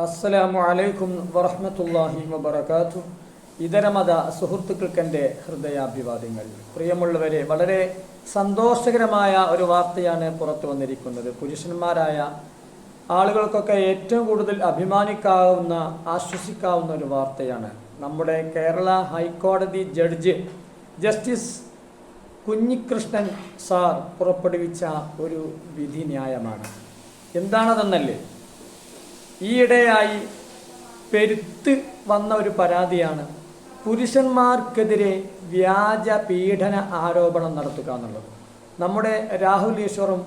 അസ്സലാമു അലൈക്കും വറഹ്മത്തുള്ളാഹി വബറകാതുഹു. ഇതരമത സുഹൃത്തുക്കൾക്കെൻ്റെ ഹൃദയാഭിവാദ്യങ്ങൾ. പ്രിയമുള്ളവരെ, വളരെ സന്തോഷകരമായ ഒരു വാർത്തയാണ് പുറത്തു വന്നിരിക്കുന്നത്. പുരുഷന്മാരായ ആളുകൾക്കൊക്കെ ഏറ്റവും കൂടുതൽ അഭിമാനിക്കാവുന്ന, ആശ്വസിക്കാവുന്ന ഒരു വാർത്തയാണ്. നമ്മുടെ കേരള ഹൈക്കോടതി ജഡ്ജ് ജസ്റ്റിസ് കുഞ്ഞികൃഷ്ണൻ സാർ പുറപ്പെടുവിച്ച ഒരു വിധി ന്യായമാണ്. എന്താണതെന്നല്ലേ, ഈയിടെയായി പെരുത്ത് വന്ന ഒരു പരാതിയാണ് പുരുഷന്മാർക്കെതിരെ വ്യാജ പീഡന ആരോപണം നടത്തുക എന്നുള്ളത്. നമ്മുടെ രാഹുൽ ഈശ്വറും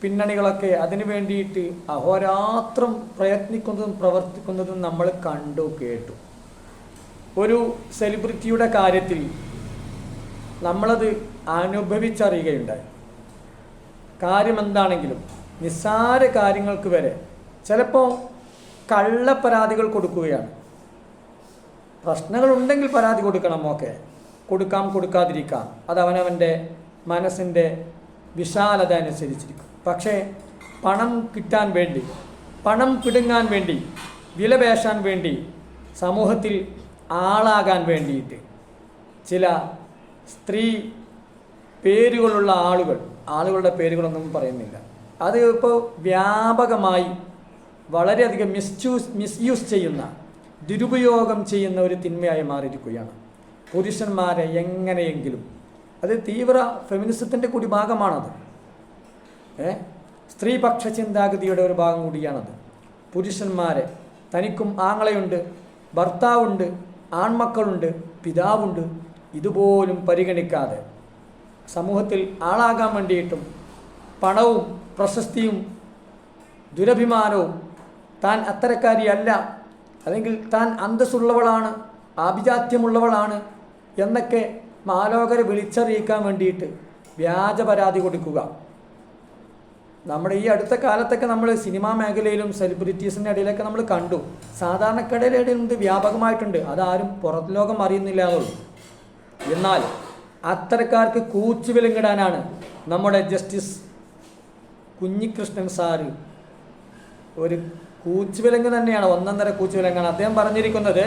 പിന്നണികളൊക്കെ അതിനു വേണ്ടിയിട്ട് അഹോരാത്രം പ്രയത്നിക്കുന്നതും പ്രവർത്തിക്കുന്നതും നമ്മൾ കണ്ടു കേട്ടു. ഒരു സെലിബ്രിറ്റിയുടെ കാര്യത്തിൽ നമ്മളത് അനുഭവിച്ചറിയുകയുണ്ടായി. കാര്യമെന്താണെങ്കിലും നിസ്സാര കാര്യങ്ങൾക്ക് വരെ ചിലപ്പോൾ കള്ളപ്പരാതികൾ കൊടുക്കുകയാണ്. പ്രശ്നങ്ങളുണ്ടെങ്കിൽ പരാതി കൊടുക്കണം, ഓക്കെ, കൊടുക്കാം, കൊടുക്കാതിരിക്കാം, അത് അവനവൻ്റെ മനസ്സിൻ്റെ വിശാലത അനുസരിച്ചിരിക്കും. പക്ഷേ പണം കിട്ടാൻ വേണ്ടി, പണം പിടുങ്ങാൻ വേണ്ടി, വിലപേശാൻ വേണ്ടി, സമൂഹത്തിൽ ആളാകാൻ വേണ്ടിയിട്ട് ചില സ്ത്രീ പേരുകളുള്ള ആളുകളുടെ പേരുകളൊന്നും പറയുന്നില്ല, അത് ഇപ്പോൾ വ്യാപകമായി വളരെയധികം മിസ്യൂസ് ചെയ്യുന്ന, ദുരുപയോഗം ചെയ്യുന്ന ഒരു തിന്മയായി മാറിയിരിക്കുകയാണ്. പുരുഷന്മാരെ എങ്ങനെയെങ്കിലും, അത് തീവ്ര ഫെമിനിസത്തിൻ്റെ കൂടി ഭാഗമാണത്, സ്ത്രീപക്ഷ ചിന്താഗതിയുടെ ഒരു ഭാഗം കൂടിയാണത്. പുരുഷന്മാരെ, തനിക്കും ആങ്ങളയുണ്ട്, ഭർത്താവുണ്ട്, ആൺമക്കളുണ്ട്, പിതാവുണ്ട്, ഇതുപോലും പരിഗണിക്കാതെ സമൂഹത്തിൽ ആളാകാൻ വേണ്ടിയിട്ടും പണവും പ്രശസ്തിയും ദുരഭിമാനവും, താൻ അത്തരക്കാരിയല്ല, അല്ലെങ്കിൽ താൻ അന്തസ്സുള്ളവളാണ്, ആഭിജാത്യമുള്ളവളാണ് എന്നൊക്കെ മാലോകരെ വിളിച്ചറിയിക്കാൻ വേണ്ടിയിട്ട് വ്യാജ പരാതി കൊടുക്കുക. നമ്മുടെ ഈ അടുത്ത കാലത്തൊക്കെ നമ്മൾ സിനിമാ മേഖലയിലും സെലിബ്രിറ്റീസിൻ്റെ ഇടയിലൊക്കെ നമ്മൾ കണ്ടു. സാധാരണക്കാരുടെ ഇടയിൽ ഇത് വ്യാപകമായിട്ടുണ്ട്, അതാരും പുറത്ത് ലോകം അറിയുന്നില്ല എന്നുള്ളൂ. എന്നാൽ അത്തരക്കാർക്ക് കൂച്ചുവിലങ്ങിടാനാണ് നമ്മുടെ ജസ്റ്റിസ് കുഞ്ഞികൃഷ്ണൻ സാറ് ഒരു കൂച്ചുവിലങ്ങ് തന്നെയാണ്, ഒന്നൊന്നര കൂച്ചുവിലങ്ങാണ്. അദ്ദേഹം പറഞ്ഞിരിക്കുന്നത്,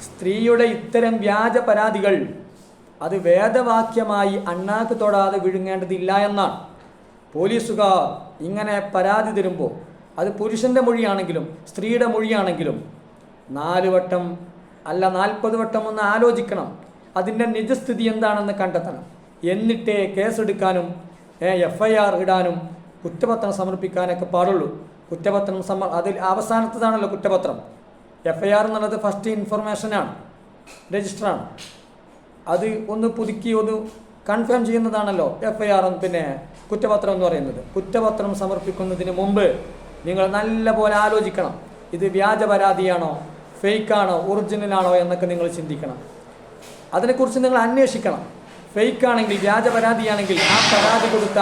സ്ത്രീയുടെ ഇത്തരം വ്യാജ പരാതികൾ അത് വേദവാക്യമായി അണ്ണാക്ക് തൊടാതെ വിഴുങ്ങേണ്ടതില്ല എന്നാണ്. പോലീസുകാർ ഇങ്ങനെ പരാതി തരുമ്പോൾ അത് പുരുഷൻ്റെ മൊഴിയാണെങ്കിലും സ്ത്രീയുടെ മൊഴിയാണെങ്കിലും 4 വട്ടം അല്ല 40 വട്ടം ഒന്ന് ആലോചിക്കണം, അതിൻ്റെ നിജസ്ഥിതി എന്താണെന്ന് കണ്ടെത്തണം. എന്നിട്ടേ കേസെടുക്കാനും FIR ഇടാനും കുറ്റപത്രം സമർപ്പിക്കാനൊക്കെ പാടുള്ളൂ. കുറ്റപത്രം അതിൽ അവസാനത്തതാണല്ലോ കുറ്റപത്രം. FIR എന്നുള്ളത് ഫസ്റ്റ് ഇൻഫർമേഷനാണ്, രജിസ്റ്ററാണ്. അത് ഒന്ന് പുതുക്കി ഒന്ന് കൺഫേം ചെയ്യുന്നതാണല്ലോ FIR, പിന്നെ കുറ്റപത്രം എന്ന് പറയുന്നത്. കുറ്റപത്രം സമർപ്പിക്കുന്നതിന് മുമ്പ് നിങ്ങൾ നല്ലപോലെ ആലോചിക്കണം, ഇത് വ്യാജ പരാതിയാണോ, ഫേക്കാണോ, ഒറിജിനലാണോ എന്നൊക്കെ നിങ്ങൾ ചിന്തിക്കണം. അതിനെക്കുറിച്ച് നിങ്ങൾ അന്വേഷിക്കണം. ഫേക്കാണെങ്കിൽ, വ്യാജ പരാതിയാണെങ്കിൽ ആ പരാതി കൊടുത്ത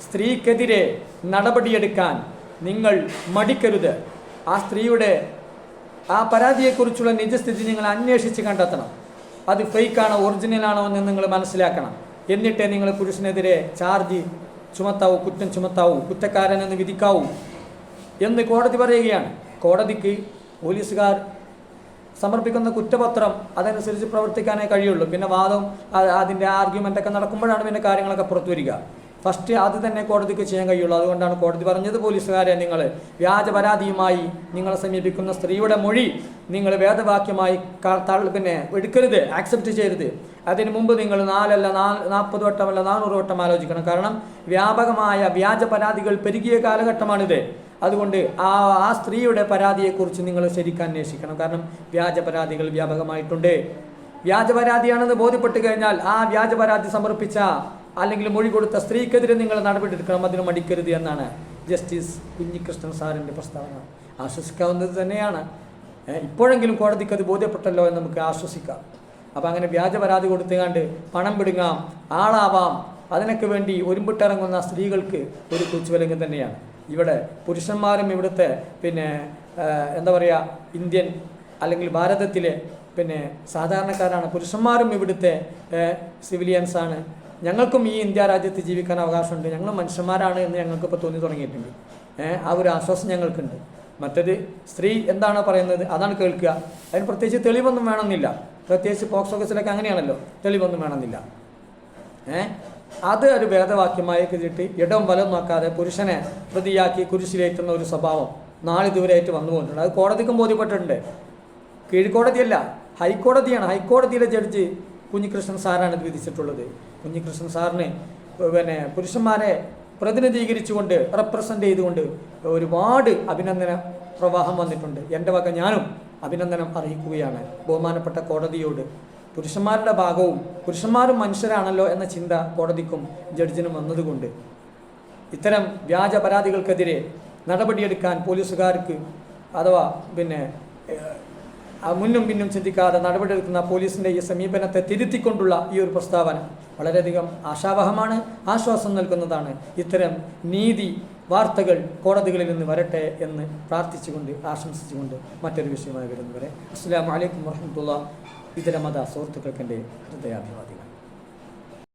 സ്ത്രീക്കെതിരെ നടപടിയെടുക്കാൻ നിങ്ങൾ മടിക്കരുത്. ആ സ്ത്രീയുടെ ആ പരാതിയെക്കുറിച്ചുള്ള നിജസ്ഥിതി നിങ്ങൾ അന്വേഷിച്ച് കണ്ടെത്തണം. അത് ഫേക്കാണോ ഒറിജിനലാണോ എന്ന് നിങ്ങൾ മനസ്സിലാക്കണം. എന്നിട്ടേ നിങ്ങൾ പുരുഷനെതിരെ ചാർജ് ചുമത്താവൂ, കുറ്റം ചുമത്താവൂ, കുറ്റക്കാരനെന്ന് വിധിക്കാവൂ എന്ന് കോടതി പറയുകയാണ്. കോടതിക്ക് പോലീസുകാർ സമർപ്പിക്കുന്ന കുറ്റപത്രം അതനുസരിച്ച് പ്രവർത്തിക്കാനേ കഴിയുള്ളൂ. പിന്നെ വാദം, അതിൻ്റെ ആർഗ്യുമെൻ്റൊക്കെ നടക്കുമ്പോഴാണ് പിന്നെ കാര്യങ്ങളൊക്കെ പുറത്തു വരിക. ഫസ്റ്റ് അത് തന്നെ കോടതിക്ക് ചെയ്യാൻ കഴിയുള്ളൂ. അതുകൊണ്ടാണ് കോടതി പറഞ്ഞത്, പോലീസുകാരെ, നിങ്ങൾ വ്യാജ പരാതിയുമായി നിങ്ങളെ സമീപിക്കുന്ന സ്ത്രീയുടെ മൊഴി നിങ്ങൾ വേദവാക്യമായി പിന്നെ എടുക്കരുത്, ആക്സെപ്റ്റ് ചെയ്യരുത്. അതിന് മുമ്പ് നിങ്ങൾ 4 അല്ല 40 വട്ടമല്ല 400 വട്ടം ആലോചിക്കണം. കാരണം വ്യാപകമായ വ്യാജ പരാതികൾ പെരുകിയ കാലഘട്ടമാണിത്. അതുകൊണ്ട് ആ സ്ത്രീയുടെ പരാതിയെക്കുറിച്ച് നിങ്ങൾ ശരിക്കും അന്വേഷിക്കണം. കാരണം വ്യാജ പരാതികൾ വ്യാപകമായിട്ടുണ്ട്. വ്യാജ പരാതിയാണെന്ന് ബോധ്യപ്പെട്ട് കഴിഞ്ഞാൽ ആ വ്യാജ പരാതി സമർപ്പിച്ച അല്ലെങ്കിൽ മൊഴി കൊടുത്ത സ്ത്രീക്കെതിരെ നിങ്ങൾ നടപടിയെടുക്കണം, അതിന് മടിക്കരുത് എന്നാണ് ജസ്റ്റിസ് കുഞ്ഞികൃഷ്ണൻ സാറിൻ്റെ പ്രസ്താവന. ആശ്വസിക്കാവുന്നത് തന്നെയാണ്. ഇപ്പോഴെങ്കിലും കോടതിക്ക് അത് ബോധ്യപ്പെട്ടല്ലോ എന്ന് നമുക്ക് ആശ്വസിക്കാം. അപ്പം അങ്ങനെ വ്യാജ പരാതി കൊടുത്തുകൊണ്ട് പണം പിടുങ്ങാം, ആളാവാം, അതിനൊക്കെ വേണ്ടി ഒരുമ്പിട്ടിറങ്ങുന്ന സ്ത്രീകൾക്ക് ഒരു കൂച്ചുവിലങ്ങ് തന്നെയാണ്. ഇവിടെ പുരുഷന്മാരും ഇവിടുത്തെ പിന്നെ എന്താ പറയുക, ഇന്ത്യൻ അല്ലെങ്കിൽ ഭാരതത്തിലെ പിന്നെ സാധാരണക്കാരാണ്. പുരുഷന്മാരും ഇവിടുത്തെ സിവിലിയൻസാണ്. ഞങ്ങൾക്കും ഈ ഇന്ത്യ രാജ്യത്ത് ജീവിക്കാൻ അവകാശമുണ്ട്, ഞങ്ങൾ മനുഷ്യന്മാരാണ് എന്ന് ഞങ്ങൾക്കിപ്പോൾ തോന്നി തുടങ്ങിയിട്ടുണ്ട്. ആ ഒരു ആശ്വാസം ഞങ്ങൾക്കുണ്ട്. മറ്റത് സ്ത്രീ എന്താണ് പറയുന്നത് അതാണ് കേൾക്കുക. അതിന് പ്രത്യേകിച്ച് തെളിവൊന്നും വേണമെന്നില്ല. പ്രത്യേകിച്ച് പോക്സോ കേസിലൊക്കെ അങ്ങനെയാണല്ലോ, തെളിവൊന്നും വേണമെന്നില്ല. അത് ഒരു വേദവാക്യമായി കിട്ടിയിട്ട് ഇടവും വലവും നോക്കാതെ പുരുഷനെ പ്രതിയാക്കി കുരിശിലേറ്റുന്ന ഒരു സ്വഭാവം നാളിതുവരെയായിട്ട് വന്നു പോകുന്നുണ്ട്. അത് കോടതിക്കും ബോധ്യപ്പെട്ടിട്ടുണ്ട്. കീഴ്ക്കോടതിയല്ല, ഹൈക്കോടതിയാണ്. ഹൈക്കോടതിയിലെ ജഡ്ജി കുഞ്ഞികൃഷ്ണൻ സാറാണ് ഇത് വിധിച്ചിട്ടുള്ളത്. കുഞ്ഞികൃഷ്ണൻ സാറിന് പുരുഷന്മാരെ പ്രതിനിധീകരിച്ചുകൊണ്ട് റെപ്രസെൻ്റ് ചെയ്തുകൊണ്ട് ഒരുപാട് അഭിനന്ദന പ്രവാഹം വന്നിട്ടുണ്ട്. എൻ്റെ വക ഞാനും അഭിനന്ദനം അറിയിക്കുകയാണ് ബഹുമാനപ്പെട്ട കോടതിയോട്. പുരുഷന്മാരുടെ ഭാഗവും പുരുഷന്മാരും മനുഷ്യരാണല്ലോ എന്ന ചിന്ത കോടതിക്കും ജഡ്ജിനും വന്നതുകൊണ്ട് ഇത്തരം വ്യാജ പരാതികൾക്കെതിരെ നടപടിയെടുക്കാൻ പോലീസുകാർക്ക് അഥവാ മുന്നും പിന്നും ചിന്തിക്കാതെ നടപടിയെടുക്കുന്ന പോലീസിൻ്റെ ഈ സമീപനത്തെ തിരുത്തിക്കൊണ്ടുള്ള ഈ ഒരു പ്രസ്താവന വളരെയധികം ആശാവഹമാണ്, ആശ്വാസം നൽകുന്നതാണ്. ഇത്തരം നീതി വാർത്തകൾ കോടതികളിൽ നിന്ന് വരട്ടെ എന്ന് പ്രാർത്ഥിച്ചുകൊണ്ട് ആശംസിച്ചുകൊണ്ട് മറ്റൊരു വിഷയമായി വരുന്നവരെ അസ്സലാമു അലൈക്കും വറഹ്മത്തുള്ളാഹി. ഇതര മത സുഹൃത്തുക്കൾക്ക് എൻ്റെ ഹൃദയാഭിവാദികൾ.